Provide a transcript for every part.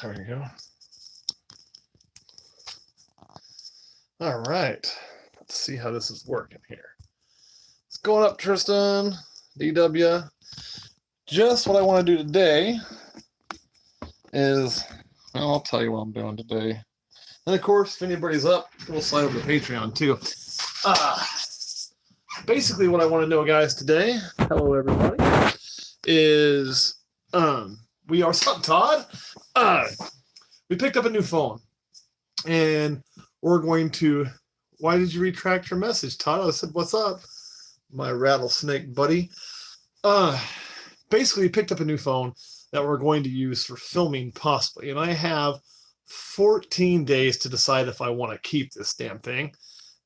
There you go. All right. Let's see how this is working here. It's going up, Tristan. DW. Just what I want to do today is, well, I'll tell you what I'm doing today. And of course, if anybody's up, we'll slide over to Patreon too. Basically, what I want to know, guys, today, hello everybody, is we are what's up, Todd? We picked up a new phone, and we're going to. Why did you retract your message, Todd? I said, "What's up, my rattlesnake buddy?" Basically, we picked up a new phone that we're going to use for filming, possibly, and I have 14 days to decide if I want to keep this damn thing.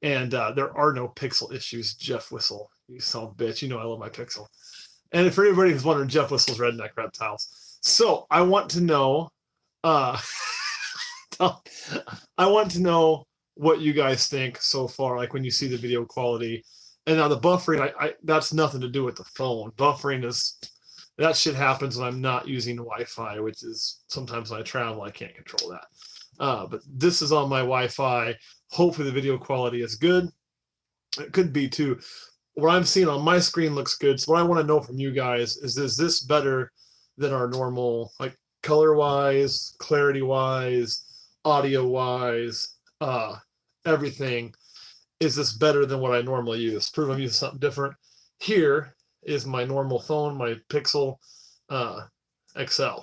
And there are no Pixel issues, Jeff Whistle. You son of a bitch. You know I love my Pixel. And for anybody who's wondering, Jeff Whistle's Redneck Reptiles. So I want to know, I want to know what you guys think so far, like when you see the video quality. And now the buffering, that's nothing to do with the phone. Buffering is, that shit happens when I'm not using Wi-Fi, which is sometimes when I travel, I can't control that. But this is on my Wi-Fi. Hopefully the video quality is good. It could be too. What I'm seeing on my screen looks good. So what I want to know from you guys is this better than our normal, like color-wise, clarity-wise, audio-wise, everything? Is this better than what I normally use? Prove I'm using something different. Here is my normal phone, my Pixel XL.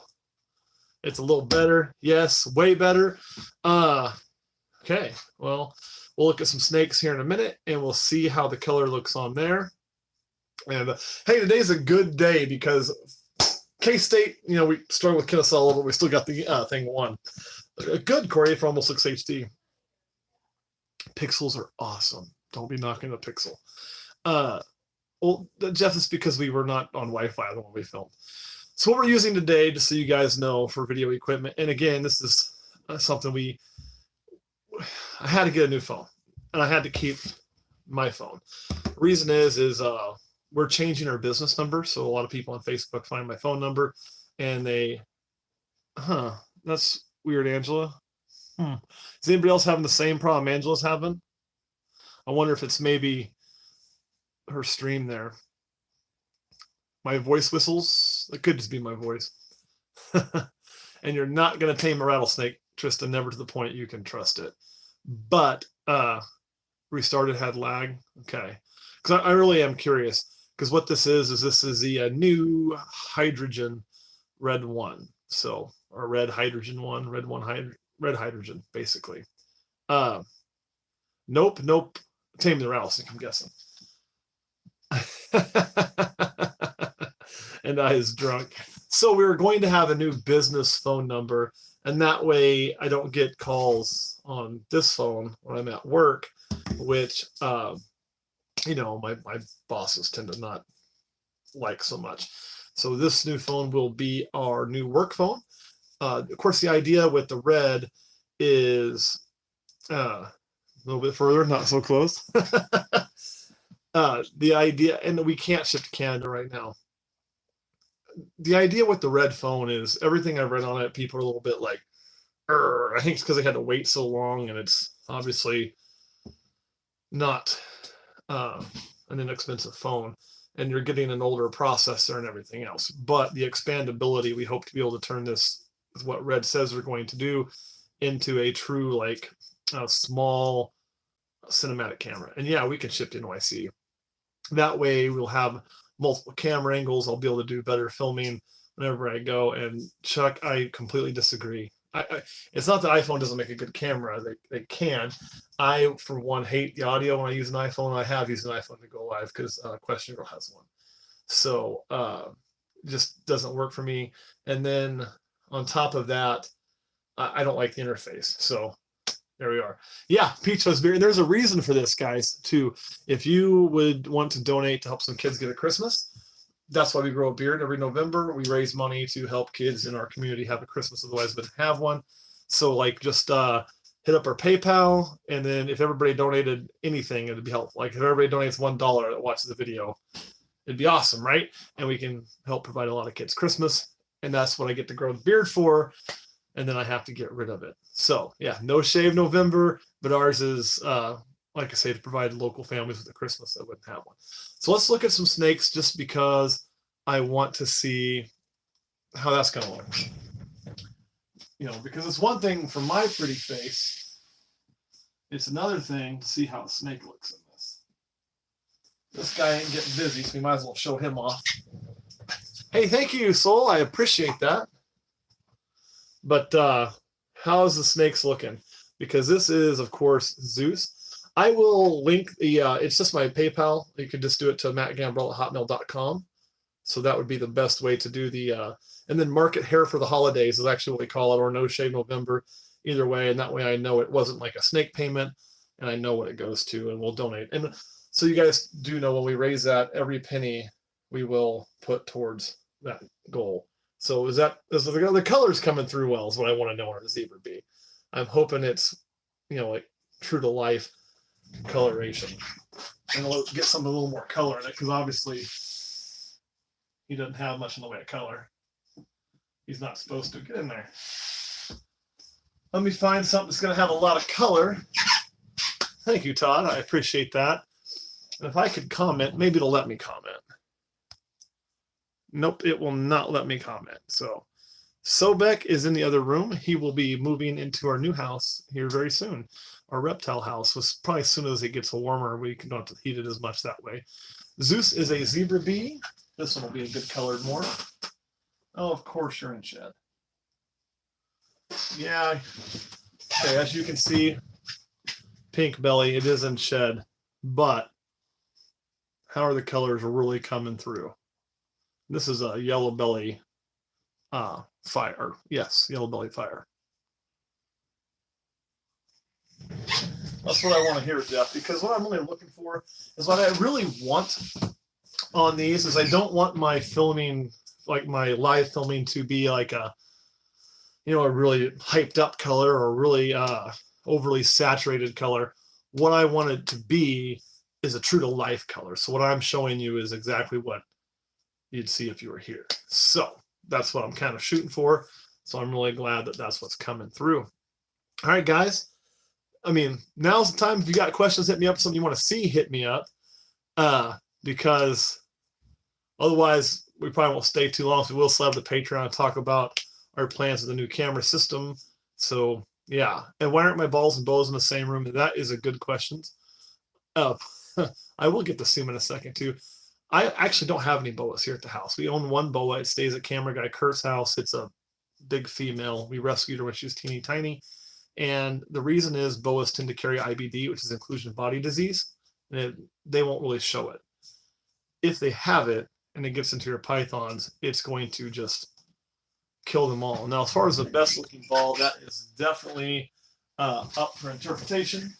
It's a little better. Yes, way better. Okay, well, we'll look at some snakes here in a minute, and we'll see how the color looks on there. And hey, today's a good day because K-State, you know, we struggled with Kennesaw a little, but we still got the thing won. Good, Corey, for almost 6 HD. Pixels are awesome. Don't be knocking the Pixel. Well, Jeff, it's because we were not on Wi-Fi when we filmed. So what we're using today, just so you guys know, for video equipment, and again, this is something I had to get a new phone, and I had to keep my phone. The reason is we're changing our business number, so a lot of people on Facebook find my phone number, and they, that's weird, Angela. Is anybody else having the same problem Angela's having? I wonder if it's maybe her stream there. My voice whistles. It could just be my voice. And you're not going to tame a rattlesnake, Tristan, never to the point you can trust it. But restarted, had lag. Okay. Because I really am curious. Because what this is this is the new hydrogen red one. So, or red hydrogen one, red hydrogen, basically. Nope. Tame the rattlesnake, I'm guessing. And I is drunk. So we were going to have a new business phone number, and that way I don't get calls on this phone when I'm at work, which you know, my bosses tend to not like so much. So this new phone will be our new work phone. Of course, the idea with the red is a little bit further, not so close. The idea, and we can't ship to Canada right now. The idea with the red phone is everything I've read on it, people are a little bit like, I think it's because they had to wait so long, and it's obviously not an inexpensive phone, and you're getting an older processor and everything else. But the expandability, we hope to be able to turn this, is what Red says we're going to do, into a true, like, small cinematic camera. And yeah, we can ship to NYC. That way we'll have multiple camera angles. I'll be able to do better filming whenever I go. And Chuck, I completely disagree. It's not that iPhone doesn't make a good camera. They can. I, for one, hate the audio when I use an iPhone. I have used an iPhone to go live because Question Girl has one. So just doesn't work for me. And then on top of that, I don't like the interface. So there we are. Yeah, Peach Fuzz Beer. And there's a reason for this, guys, too. If you would want to donate to help some kids get a Christmas, that's why we grow a beard every November. We raise money to help kids in our community have a Christmas, otherwise wouldn't have one. So, like, just hit up our PayPal, and then if everybody donated anything, it'd be helpful. Like, if everybody donates $1 that watches the video, it'd be awesome, right? And we can help provide a lot of kids Christmas, and that's what I get to grow the beard for. and then I have to get rid of it. So yeah, no shave November, but ours is like I say, to provide local families with a Christmas that wouldn't have one. So let's look at some snakes just because I want to see how that's going to look. You know, because it's one thing for my pretty face, it's another thing to see how a snake looks in this. This guy ain't getting busy, so we might as well show him off. Hey, thank you, Soul. I appreciate that. But how's the snakes looking? Because this is, of course, Zeus. I will link the, it's just my PayPal. You could just do it to mattgambrell@hotmail.com. So that would be the best way to do the, and then market hair for the holidays is actually what we call it, or no shave November, either way. And that way I know it wasn't like a snake payment and I know what it goes to and we'll donate. And so you guys do know when we raise that, every penny we will put towards that goal. So is the colors coming through well is what I want to know on a zebra bee. I'm hoping it's, you know, like true to life coloration. And we'll get some a little more color in it because obviously he doesn't have much in the way of color. He's not supposed to. Get in there. Let me find something that's going to have a lot of color. Thank you, Todd. I appreciate that. And if I could comment, maybe it'll let me comment. Nope, it will not let me comment. So Sobek is in the other room. He will be moving into our new house here very soon. Our reptile house was probably as soon as it gets warmer, we don't have to heat it as much that way. Zeus is a zebra bee. This one will be a good colored more. Oh, of course you're in shed. Yeah. Okay, as you can see, pink belly, it is in shed, but how are the colors really coming through? This is a yellow belly fire. Yes, yellow belly fire. That's what I want to hear, Jeff, because what I'm really looking for is what I really want on these is I don't want my filming, like my live filming, to be like a, you know, a really hyped up color or really overly saturated color. What I want it to be is a true to life color. So what I'm showing you is exactly what you'd see if you were here. So that's what I'm kind of shooting for. So I'm really glad that that's what's coming through. All right, guys. I mean, now's the time. If you got questions, hit me up. Something you want to see, hit me up. Because otherwise, we probably won't stay too long. So we'll still have the Patreon and talk about our plans with the new camera system. So yeah. And why aren't my balls and bows in the same room? That is a good question. I will get to Sue in a second too. I actually don't have any boas here at the house. We own one boa. It stays at camera guy Kurt's house. It's a big female. We rescued her when she was teeny tiny. And the reason is boas tend to carry IBD, which is inclusion body disease, and they won't really show it. If they have it and it gets into your pythons, it's going to just kill them all. Now, as far as the best looking ball, that is definitely up for interpretation.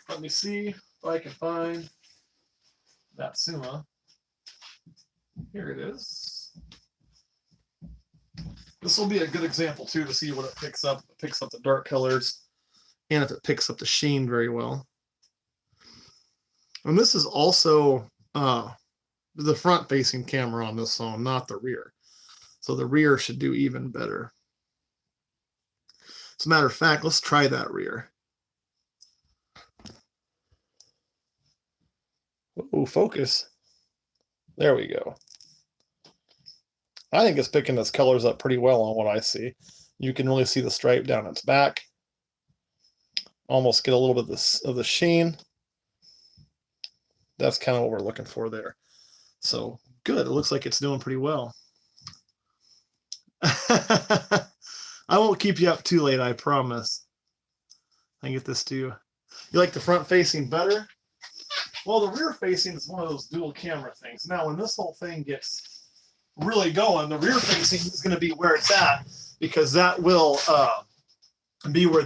Let me see if I can find that Suma. Here it is. This will be a good example too to see what it picks up. It picks up the dark colors and if it picks up the sheen very well. And this is also the front facing camera on this phone, not the rear. So the rear should do even better. As a matter of fact, let's try that rear. Oh, focus. There we go. I think it's picking its colors up pretty well on what I see. You can really see the stripe down its back. Almost get a little bit of the sheen. That's kind of what we're looking for there. So good. It looks like it's doing pretty well. I won't keep you up too late, I promise. I can get this to you. You like the front facing better? Well, the rear facing is one of those dual camera things. Now, when this whole thing gets really going, the rear facing is going to be where it's at, because that will be where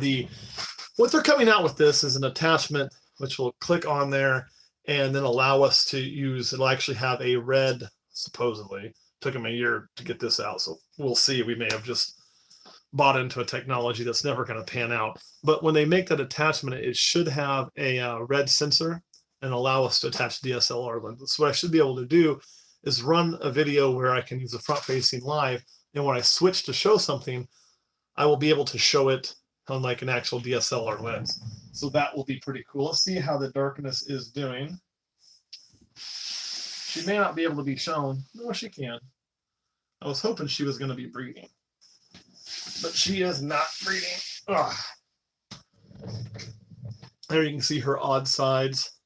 what they're coming out with. This is an attachment which will click on there and then allow us to use, it'll actually have a red, supposedly. Took them a year to get this out, so we'll see. We may have just bought into a technology that's never going to pan out. But when they make that attachment, it should have a red sensor and allow us to attach DSLR lenses. So what I should be able to do is run a video where I can use the front facing live, and when I switch to show something, I will be able to show it on like an actual DSLR lens. So that will be pretty cool. Let's see how the darkness is doing. She may not be able to be shown. No, she can. I was hoping she was going to be breeding, but she is not breeding. Ugh. There you can see her odd sides.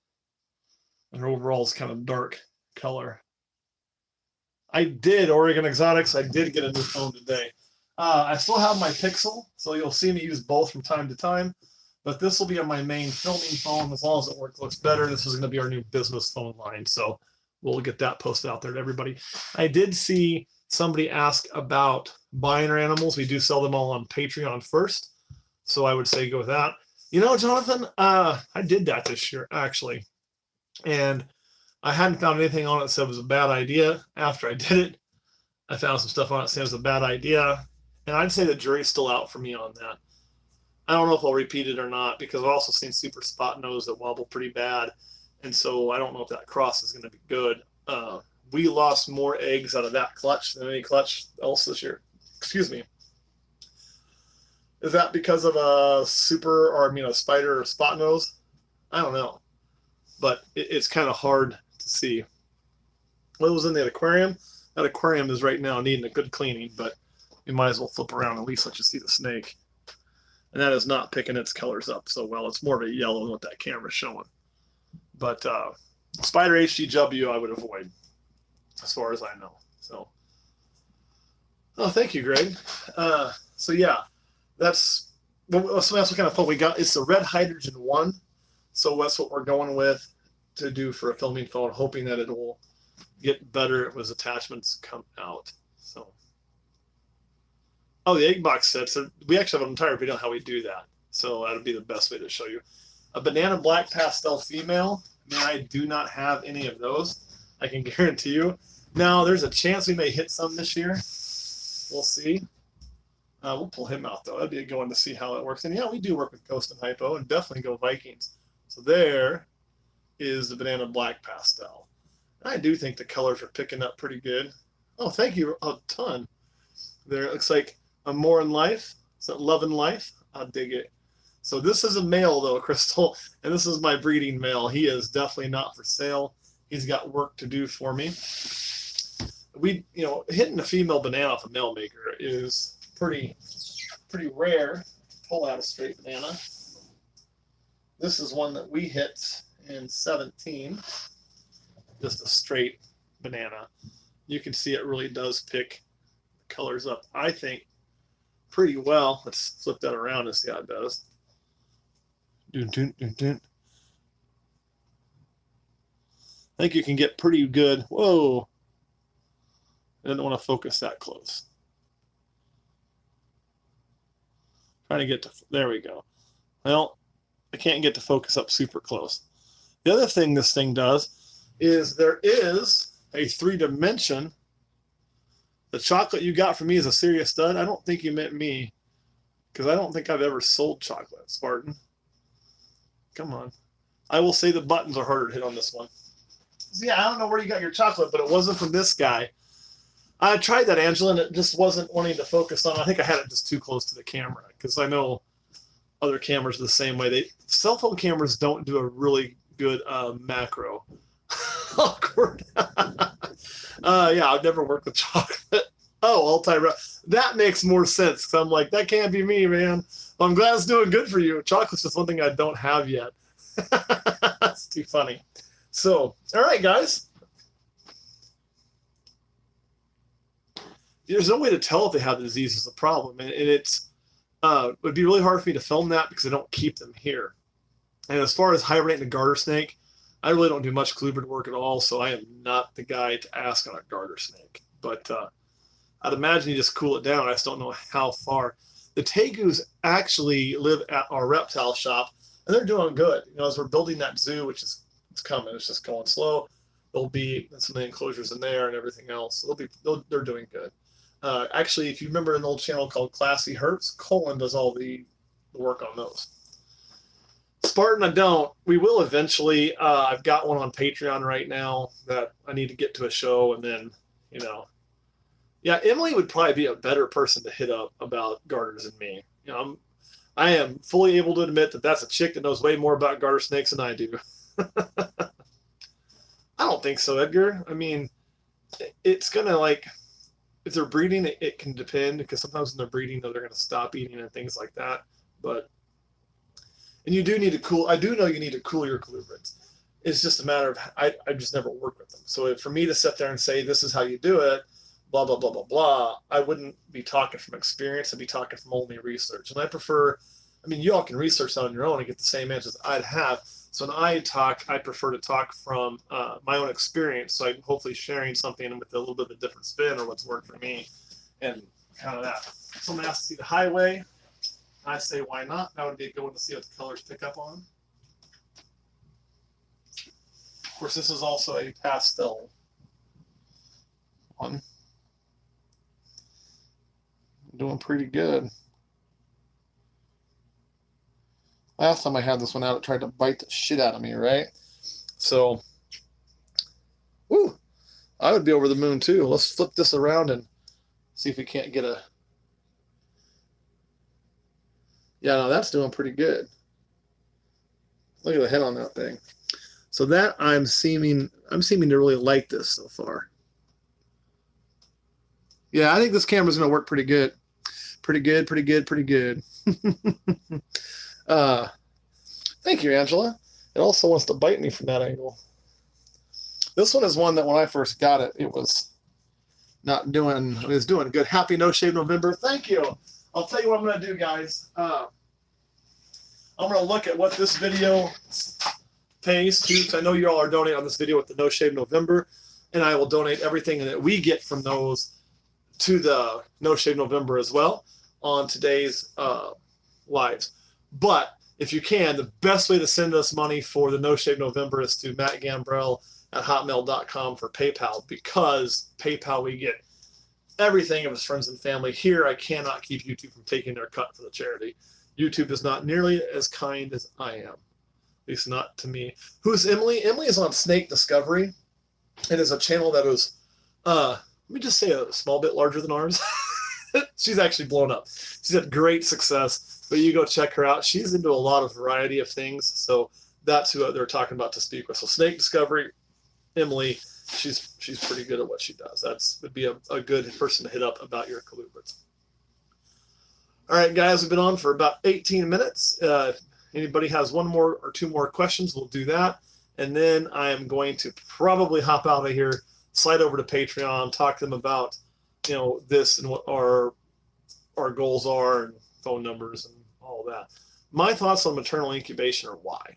And her overall is kind of dark color. I did, Oregon Exotics, I did get a new phone today. I still have my Pixel, so you'll see me use both from time to time. But this will be on my main filming phone. As long as it looks better, this is going to be our new business phone line. So we'll get that posted out there to everybody. I did see somebody ask about buying our animals. We do sell them all on Patreon first. So I would say go with that. You know, Jonathan, I did that this year, actually. And I hadn't found anything on it that said it was a bad idea. After I did it, I found some stuff on it that said it was a bad idea. And I'd say the jury's still out for me on that. I don't know if I'll repeat it or not, because I've also seen super spot nose that wobble pretty bad. And so I don't know if that cross is going to be good. We lost more eggs out of that clutch than any clutch else this year. Excuse me. Is that because of a spider or spot nose? I don't know. But it's kind of hard to see. What was in that aquarium? That aquarium is right now needing a good cleaning, but you might as well flip around and at least let you see the snake. And that is not picking its colors up so well. It's more of a yellow than what that camera's showing. But Spider HGW I would avoid, as far as I know. So, oh, thank you, Greg. So yeah, that's what kind of phone we got. It's the red hydrogen 1. So that's what we're going with to do for a filming phone, hoping that it will get better as attachments come out. So, oh, the egg box sets. We actually have an entire video on how we do that. So that would be the best way to show you. A banana black pastel female. Man, I do not have any of those. I can guarantee you. Now, there's a chance we may hit some this year. We'll see. We'll pull him out, though. That'd be a good one to see how it works. And yeah, we do work with Ghost and Hypo, and definitely go Vikings. So there is the banana black pastel. And I do think the colors are picking up pretty good. Oh, thank you a ton. There, it looks like a more in life. Is that love and life? I'll dig it. So this is a male, though, Crystal, and this is my breeding male. He is definitely not for sale. He's got work to do for me. Hitting a female banana off a male maker is pretty rare. Pull out a straight banana. This is one that we hit in 17. Just a straight banana. You can see it really does pick colors up, I think, pretty well. Let's flip that around and see how it does. Dun, dun, dun, dun. I think you can get pretty good. Whoa. I didn't want to focus that close. Trying to get to, there we go. Well, I can't get to focus up super close. The other thing this thing does is there is a 3-dimension. The chocolate you got from me is a serious stud. I don't think you meant me, because I don't think I've ever sold chocolate, Spartan. Come on. I will say the buttons are harder to hit on this one. So yeah, I don't know where you got your chocolate, but it wasn't from this guy. I tried that, Angela, and it just wasn't wanting to focus on. I think I had it just too close to the camera, because I know other cameras are the same way. Cell phone cameras don't do a really good macro. Awkward. Yeah, I've never worked with chocolate. Oh, all-time. That makes more sense, because I'm like, that can't be me, man. Well, I'm glad it's doing good for you. Chocolate's just one thing I don't have yet. That's too funny. So, all right, guys. There's no way to tell if they have the disease is the problem. And it would be really hard for me to film that because I don't keep them here. And as far as hibernating a garter snake, I really don't do much colubrid work at all, so I am not the guy to ask on a garter snake. But I'd imagine you just cool it down. I just don't know how far. The tegus actually live at our reptile shop, and they're doing good. As we're building that zoo, which is it's coming, it's just going slow. There'll be some of the enclosures in there and everything else. So they're doing good. Actually, if you remember an old channel called Classy Hertz, Colin does all the work on those. Spartan, I don't. We will eventually. I've got one on Patreon right now that I need to get to a show, and then, Yeah, Emily would probably be a better person to hit up about garters than me. I am fully able to admit that that's a chick that knows way more about garter snakes than I do. I don't think so, Edgar. I mean, it's gonna like if they're breeding, it can depend because sometimes when they're breeding, they're gonna stop eating and things like that. But and you do need to cool. I do know you need to cool your colubrids. It's just a matter of I just never worked with them. So for me to sit there and say this is how you do it, blah blah blah blah blah, I wouldn't be talking from experience. I'd be talking from only research. And I prefer. I mean, you all can research that on your own and get the same answers I'd have. So when I talk, I prefer to talk from my own experience. So I'm hopefully sharing something with a little bit of a different spin or what's worked for me and kind of that. Someone asked to see the highway. I say, why not? That would be a good one to see what the colors pick up on. Of course, this is also a pastel one. Doing pretty good. Last time I had this one out, it tried to bite the shit out of me, right? So, woo, I would be over the moon too. Let's flip this around and see if we can't get a... Yeah, no, that's doing pretty good. Look at the head on that thing. So that I'm seeming to really like this so far. Yeah, I think this camera's going to work pretty good. Pretty good, pretty good, pretty good. Thank you, Angela. It also wants to bite me from that angle. This one is one that when I first got it, it was doing good. Happy No Shave November. Thank you. I'll tell you what I'm going to do, guys. I'm going to look at what this video pays to, because I know you all are donating on this video with the No Shave November, and I will donate everything that we get from those to the No Shave November as well on today's lives. But if you can, the best way to send us money for the No Shave November is to mattgambrell@hotmail.com for PayPal, because PayPal we get everything of his friends and family. Here, I cannot keep YouTube from taking their cut for the charity. YouTube is not nearly as kind as I am, at least not to me. Who's Emily? Emily is on Snake Discovery. It is a channel that is, let me just say, a small bit larger than ours. She's actually blown up. She's had great success, but you go check her out. She's into a lot of variety of things, so that's who they're talking about to speak with. So Snake Discovery, Emily, she's pretty good at what she does. Would be a good person to hit up about your colubrids. All right, guys, we've been on for about 18 minutes. If anybody has one more or two more questions, we'll do that. And then I am going to probably hop out of here, slide over to Patreon, talk to them about, this and what our goals are and phone numbers and all that. My thoughts on maternal incubation are why.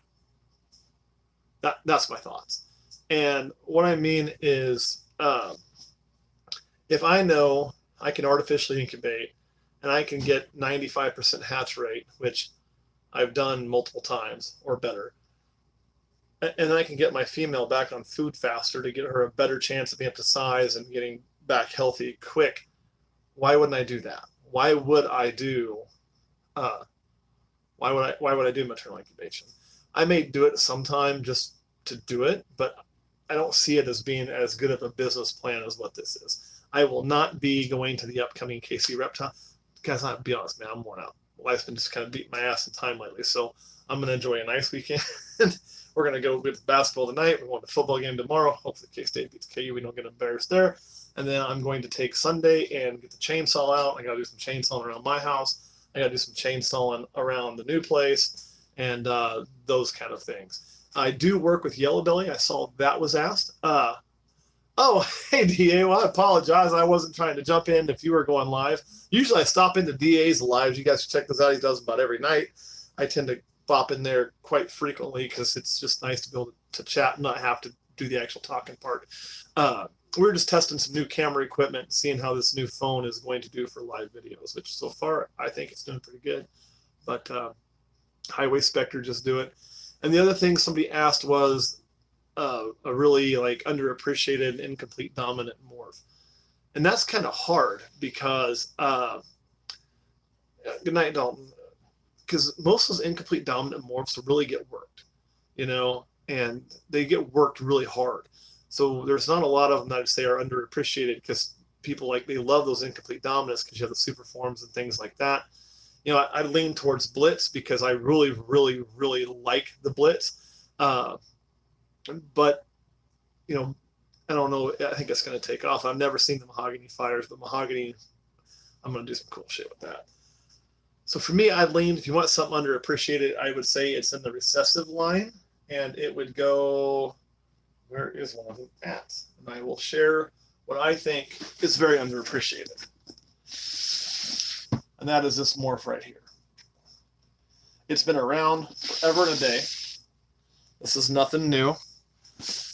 That's my thoughts. And what I mean is, if I know I can artificially incubate and I can get 95% hatch rate, which I've done multiple times or better, and I can get my female back on food faster to get her a better chance of being up to size and getting back healthy quick, why wouldn't I do that? Why would I do maternal incubation? I may do it sometime just to do it, but I don't see it as being as good of a business plan as what this is. I will not be going to the upcoming KC Reptile. Guys, I'll be honest, man, I'm worn out. Life's been just kind of beating my ass in time lately, so I'm going to enjoy a nice weekend. We're going to go with basketball tonight. We're going to the football game tomorrow. Hopefully K-State beats KU. We don't get embarrassed there. And then I'm going to take Sunday and get the chainsaw out. I got to do some chainsawing around my house. I got to do some chainsawing around the new place and those kind of things. I do work with Yellow Belly. I saw that was asked. Oh, hey, DA. Well, I apologize. I wasn't trying to jump in if you were going live. Usually I stop into DA's lives. You guys should check this out. He does about every night. I tend to pop in there quite frequently because it's just nice to be able to chat and not have to do the actual talking part. We're just testing some new camera equipment, seeing how this new phone is going to do for live videos, which so far I think it's doing pretty good. But Highway Spectre just do it. And the other thing somebody asked was a really underappreciated incomplete dominant morph. And that's kind of hard because, good night, Dalton, because most of those incomplete dominant morphs really get worked, and they get worked really hard. So there's not a lot of them that I'd say are underappreciated because people like, they love those incomplete dominants because you have the super forms and things like that. You know, I lean towards Blitz because I really, really, really like the Blitz. But, you know, I don't know. I think it's going to take off. I've never seen the Mahogany Fighters, but Mahogany, I'm going to do some cool shit with that. So for me, I'd lean, if you want something underappreciated, I would say it's in the recessive line. And it would go, where is one of them at? And I will share what I think is very underappreciated. And that is this morph right here. It's been around forever and a day. This is nothing new.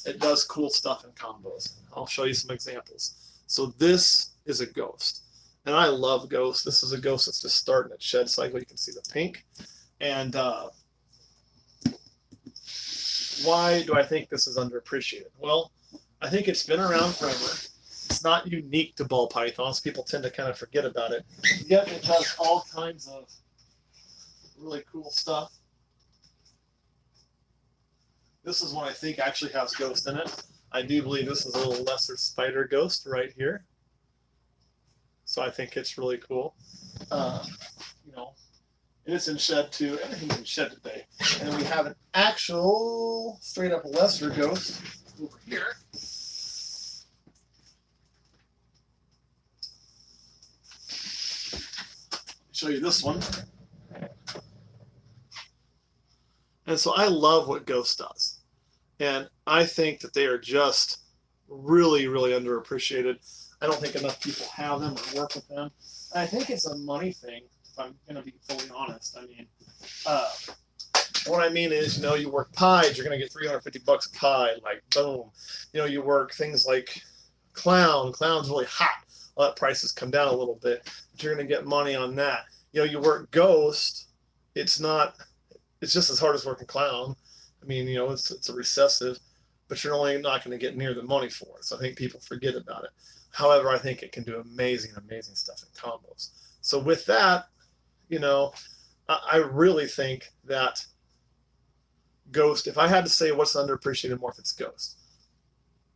It does cool stuff in combos. I'll show you some examples. So this is a ghost. And I love ghosts. This is a ghost that's just starting its shed cycle. You can see the pink. And why do I think this is underappreciated? Well, I think it's been around forever. It's not unique to ball pythons. People tend to kind of forget about it. Yet it does all kinds of really cool stuff. This is one I think actually has ghost in it. I do believe this is a little lesser spider ghost right here. So I think it's really cool. You know, it's in shed too. Everything's in shed today. And then we have an actual straight up lesser ghost over here. Show you this one. And so I love what Ghost does. And I think that they are just really, really underappreciated. I don't think enough people have them or work with them. And I think it's a money thing, if I'm going to be fully honest. I mean, what I mean is, you know, you work pies, you're going to get $350 a pie, like boom. You know, you work things like clown's really hot. Well, that prices come down a little bit, but you're going to get money on that. You know, you work ghost, it's just as hard as working clown. I mean, you know, it's a recessive, but you're only not going to get near the money for it. So I think people forget about it. However, I think it can do amazing, amazing stuff in combos. So with that, you know, I really think that Ghost, if I had to say what's underappreciated morph, it's Ghost.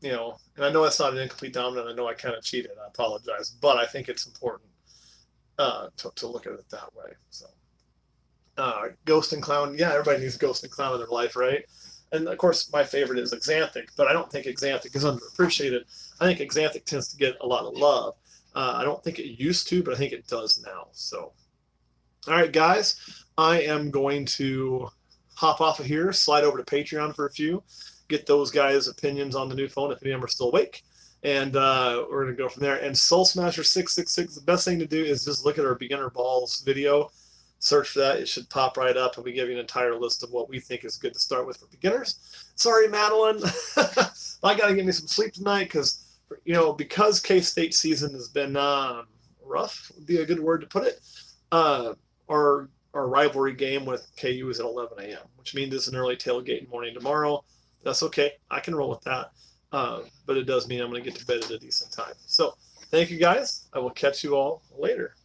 You know, and I know that's not an incomplete dominant. I know I kind of cheated. I apologize. But I think it's important to look at it that way. So Ghost and Clown, yeah, everybody needs Ghost and Clown in their life, right? And of course, my favorite is Xanthic, but I don't think Xanthic is underappreciated. I think Xanthic tends to get a lot of love. I don't think it used to, but I think it does now. So, all right, guys, I am going to hop off of here, slide over to Patreon for a few, get those guys' opinions on the new phone if any of them are still awake, and we're going to go from there. And Soul Smasher 666, the best thing to do is just look at our beginner balls video. Search for that. It should pop right up, and we give you an entire list of what we think is good to start with for beginners. Sorry, Madeline. I got to get me some sleep tonight because, you know, because K-State season has been rough, would be a good word to put it. Our rivalry game with KU is at 11 a.m., which means it's an early tailgate morning tomorrow. That's okay. I can roll with that. But it does mean I'm going to get to bed at a decent time. So thank you, guys. I will catch you all later.